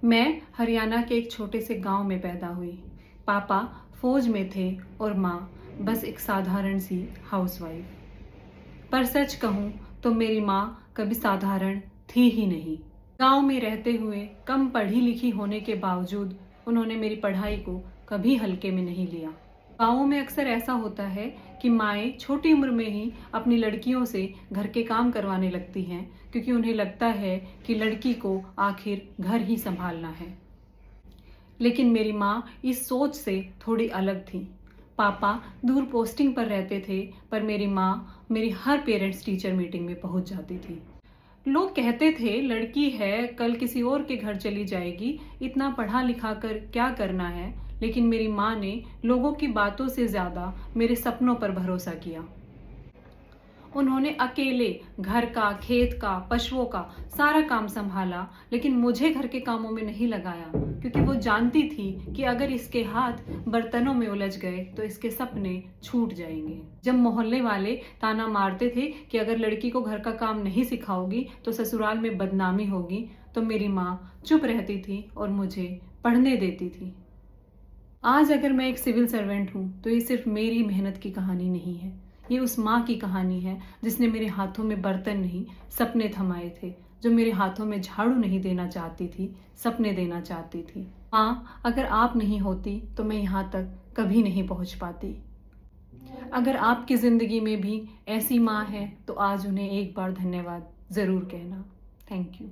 मैं हरियाणा के एक छोटे से गांव में पैदा हुई। पापा फौज में थे और माँ बस एक साधारण सी हाउसवाइफ। पर सच कहूँ तो मेरी माँ कभी साधारण थी ही नहीं। गांव में रहते हुए कम पढ़ी लिखी होने के बावजूद उन्होंने मेरी पढ़ाई को कभी हल्के में नहीं लिया। गाँवों में अक्सर ऐसा होता है कि माएँ छोटी उम्र में ही अपनी लड़कियों से घर के काम करवाने लगती हैं, क्योंकि उन्हें लगता है कि लड़की को आखिर घर ही संभालना है। लेकिन मेरी माँ इस सोच से थोड़ी अलग थी। पापा दूर पोस्टिंग पर रहते थे, पर मेरी माँ मेरी हर पेरेंट्स टीचर मीटिंग में पहुंच जाती थी। लोग कहते थे लड़की है, कल किसी और के घर चली जाएगी, इतना पढ़ा लिखा कर क्या करना है। लेकिन मेरी माँ ने लोगों की बातों से ज्यादा मेरे सपनों पर भरोसा किया। उन्होंने अकेले घर का, खेत का, पशुओं का सारा काम संभाला, लेकिन मुझे घर के कामों में नहीं लगाया, क्योंकि वो जानती थी कि अगर इसके हाथ बर्तनों में उलझ गए तो इसके सपने छूट जाएंगे। जब मोहल्ले वाले ताना मारते थे कि अगर लड़की को घर का काम नहीं सिखाओगी तो ससुराल में बदनामी होगी, तो मेरी माँ चुप रहती थी और मुझे पढ़ने देती थी। आज अगर मैं एक सिविल सर्वेंट हूँ तो ये सिर्फ मेरी मेहनत की कहानी नहीं है, ये उस माँ की कहानी है जिसने मेरे हाथों में बर्तन नहीं सपने थमाए थे, जो मेरे हाथों में झाड़ू नहीं देना चाहती थी, सपने देना चाहती थी। माँ, अगर आप नहीं होती तो मैं यहाँ तक कभी नहीं पहुँच पाती। अगर आपकी जिंदगी में भी ऐसी माँ है तो आज उन्हें एक बार धन्यवाद जरूर कहना। Thank you.